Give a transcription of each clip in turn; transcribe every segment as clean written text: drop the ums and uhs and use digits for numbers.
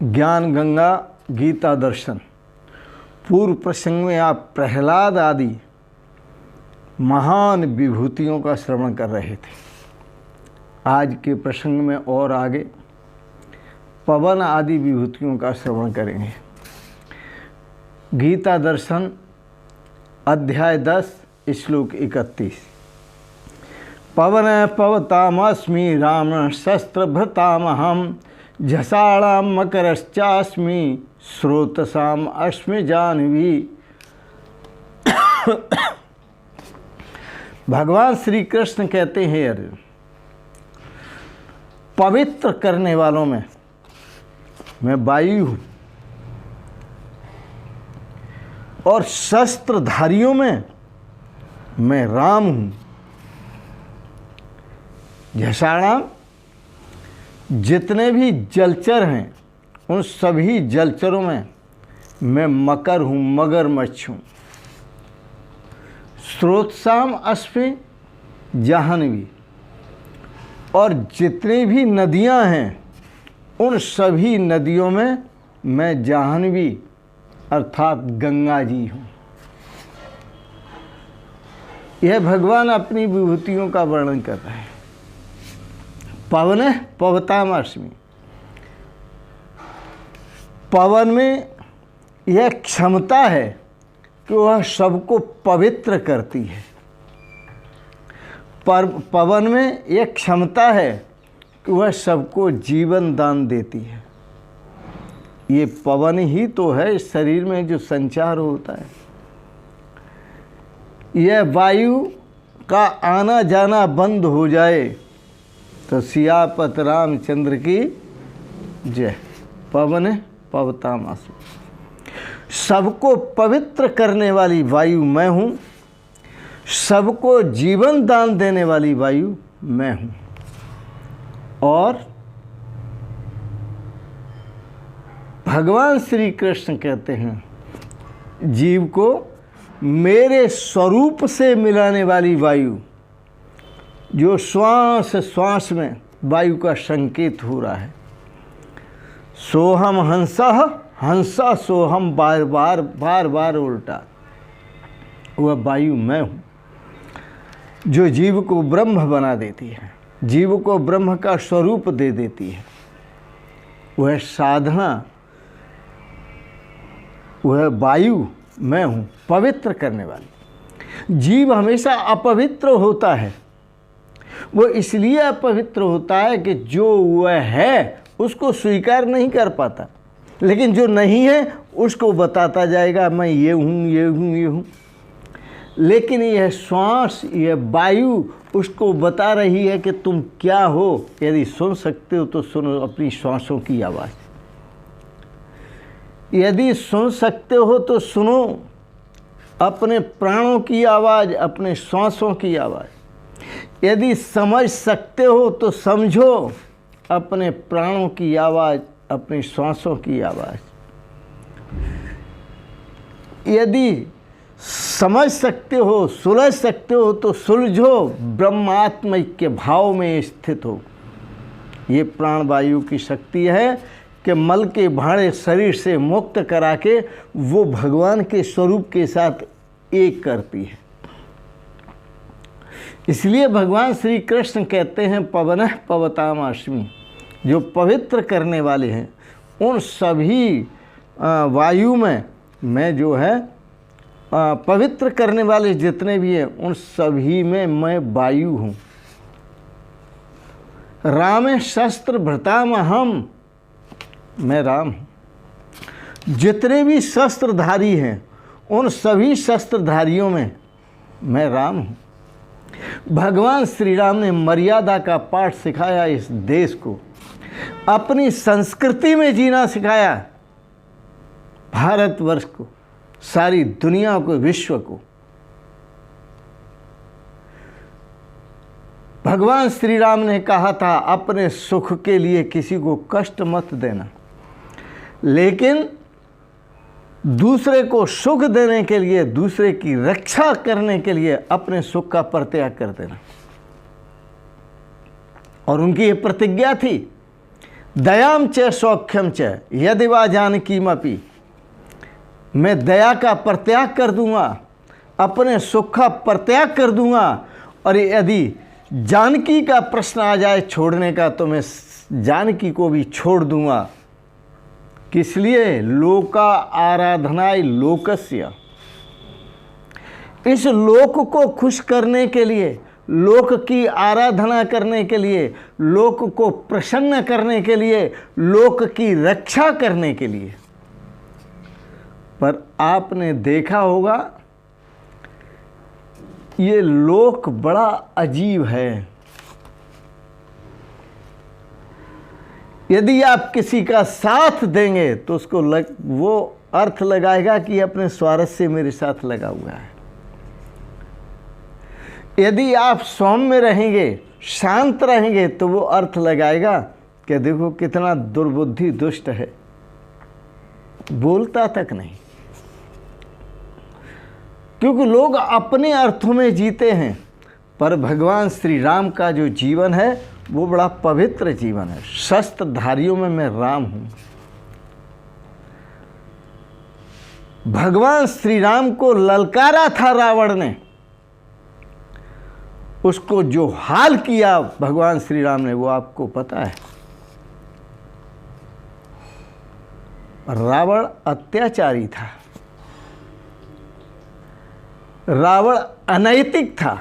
ज्ञान गंगा गीता दर्शन। पूर्व प्रसंग में आप प्रहलाद आदि महान विभूतियों का श्रवण कर रहे थे। आज के प्रसंग में और आगे पवन आदि विभूतियों का श्रवण करेंगे। गीता दर्शन अध्याय 10 श्लोक 31। पवन पवतामस्मि राम शस्त्रभृतामहं झषाणां मकरश्चास्मि स्रोतसाम अस्मि जाह्नवी। भगवान श्री कृष्ण कहते हैं, अर्जुन, पवित्र करने वालों में मैं वायु हूँ और शस्त्रधारियों में मैं राम हूँ। झषाणां, जितने भी जलचर हैं उन सभी जलचरों में मैं मकर हूँ, मगरमच्छ हूँ। स्रोतसाम अस्मि जाह्नवी, और जितनी भी नदियाँ हैं उन सभी नदियों में मैं जाह्नवी अर्थात गंगा जी हूँ। यह भगवान अपनी विभूतियों का वर्णन कर रहे हैं। पवन पवतामस्मि, पवन में यह क्षमता है कि वह सबको पवित्र करती है। पर पवन में यह क्षमता है कि वह सबको जीवन दान देती है। ये पवन ही तो है इस शरीर में जो संचार होता है। यह वायु का आना जाना बंद हो जाए तो सियापत रामचंद्र की जय। पवन पवतामस्मि, सबको पवित्र करने वाली वायु मैं हूँ, सबको जीवन दान देने वाली वायु मैं हूँ। और भगवान श्री कृष्ण कहते हैं, जीव को मेरे स्वरूप से मिलाने वाली वायु, जो श्वास श्वास में वायु का संकेत हो रहा है। सोहम हंसः हंसा सोहम, बार बार उल्टा, वह वायु मैं हूँ जो जीव को ब्रह्म बना देती है, जीव को ब्रह्म का स्वरूप दे देती है। वह साधना, वह वायु मैं हूँ, पवित्र करने वाली। जीव हमेशा अपवित्र होता है। वो इसलिए अपवित्र होता है कि जो वह है उसको स्वीकार नहीं कर पाता, लेकिन जो नहीं है उसको बताता जाएगा मैं ये हूँ, ये हूँ, ये हूँ। लेकिन यह श्वास, यह वायु उसको बता रही है कि तुम क्या हो। यदि सुन सकते हो तो सुनो अपनी श्वासों की आवाज़। यदि सुन सकते हो तो सुनो अपने प्राणों की आवाज़, अपने श्वासों की आवाज़। यदि समझ सकते हो तो समझो अपने प्राणों की आवाज़, अपनी श्वासों की आवाज़। यदि समझ सकते हो, सुलझ सकते हो तो सुलझो, ब्रह्मात्म के भाव में स्थित हो। ये प्राण वायु की शक्ति है कि मल के भाड़े शरीर से मुक्त करा के वो भगवान के स्वरूप के साथ एक करती है। इसलिए भगवान श्री कृष्ण कहते हैं, पवन पवतामस्मि, जो पवित्र करने वाले हैं उन सभी वायु में मैं जो है पवित्र करने वाले जितने भी हैं उन सभी में मैं वायु हूँ। राम शस्त्र भृतामहं, मैं राम हूँ। जितने भी शस्त्रधारी हैं उन सभी शस्त्रधारियों में मैं राम हूँ। भगवान श्री राम ने मर्यादा का पाठ सिखाया इस देश को, अपनी संस्कृति में जीना सिखाया भारतवर्ष को, सारी दुनिया को, विश्व को। भगवान श्री राम ने कहा था अपने सुख के लिए किसी को कष्ट मत देना, लेकिन दूसरे को सुख देने के लिए, दूसरे की रक्षा करने के लिए अपने सुख का परित्याग कर देना। और उनकी ये प्रतिज्ञा थी, दयाम च सौख्यम च यदि वा जानकीमपि, मैं दया का परित्याग कर दूंगा, अपने सुख का परित्याग कर दूंगा, और यदि जानकी का प्रश्न आ जाए छोड़ने का तो मैं जानकी को भी छोड़ दूंगा। किस लिए? लोका आराधनाय लोकस्य, इस लोक को खुश करने के लिए, लोक की आराधना करने के लिए, लोक को प्रसन्न करने के लिए, लोक की रक्षा करने के लिए। पर आपने देखा होगा ये लोक बड़ा अजीब है। यदि आप किसी का साथ देंगे तो उसको वो अर्थ लगाएगा कि अपने स्वार्थ से मेरे साथ लगा हुआ है। यदि आप सौम्य रहेंगे, शांत रहेंगे, तो वो अर्थ लगाएगा कि देखो कितना दुर्बुद्धि दुष्ट है, बोलता तक नहीं। क्योंकि लोग अपने अर्थों में जीते हैं, पर भगवान श्री राम का जो जीवन है वो बड़ा पवित्र जीवन है। शस्त्रधारियों में मैं राम हूं। भगवान श्री राम को ललकारा था रावण ने, उसको जो हाल किया भगवान श्री राम ने वो आपको पता है। रावण अत्याचारी था, रावण अनैतिक था,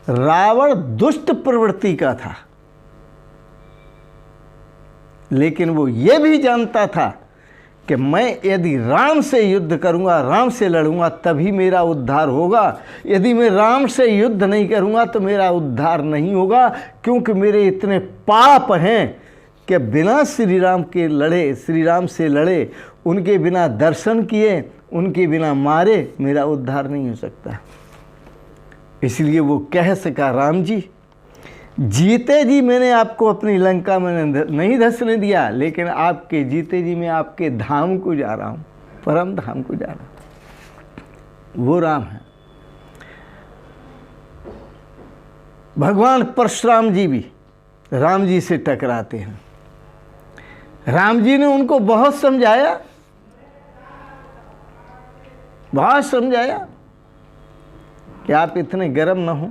रावण दुष्ट प्रवृत्ति का था, लेकिन वो ये भी जानता था कि मैं यदि राम से युद्ध करूंगा, राम से लड़ूंगा, तभी मेरा उद्धार होगा। यदि मैं राम से युद्ध नहीं करूंगा तो मेरा उद्धार नहीं होगा, क्योंकि मेरे इतने पाप हैं कि बिना श्री राम के लड़े, श्री राम से लड़े, उनके बिना दर्शन किए, उनके बिना मारे, मेरा उद्धार नहीं हो सकता। इसलिए वो कह सका, राम जी जीते जी मैंने आपको अपनी लंका में नहीं धंसने दिया, लेकिन आपके जीते जी मैं आपके धाम को जा रहा हूँ, परम धाम को जा रहा हूँ। वो राम है। भगवान परशुराम जी भी राम जी से टकराते हैं। राम जी ने उनको बहुत समझाया, बहुत समझाया कि आप इतने गर्म न हो।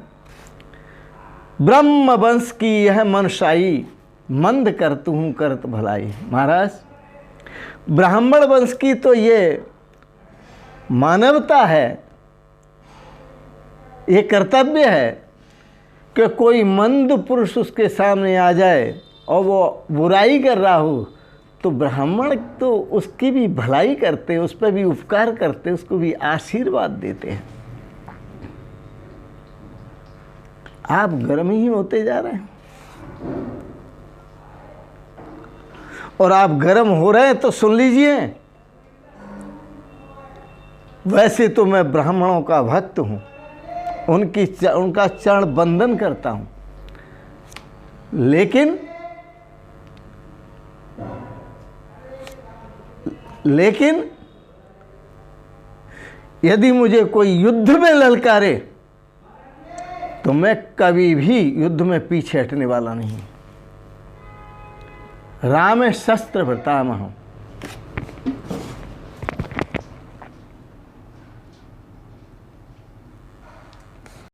ब्रह्म वंश की यह मनसाई, मंद करतु हूँ करत भलाई। महाराज, ब्राह्मण वंश की तो ये मानवता है, ये कर्तव्य है कि कोई मंद पुरुष उसके सामने आ जाए और वो बुराई कर रहा हो तो ब्राह्मण तो उसकी भी भलाई करते, उस पर भी उपकार करते, उसको भी आशीर्वाद देते हैं। आप गर्म ही होते जा रहे हैं, और आप गर्म हो रहे हैं तो सुन लीजिए, वैसे तो मैं ब्राह्मणों का भक्त हूं, उनका चरण बंदन करता हूं, लेकिन यदि मुझे कोई युद्ध में ललकारे तो मैं कभी भी युद्ध में पीछे हटने वाला नहीं। राम शस्त्र प्रतामह हूं।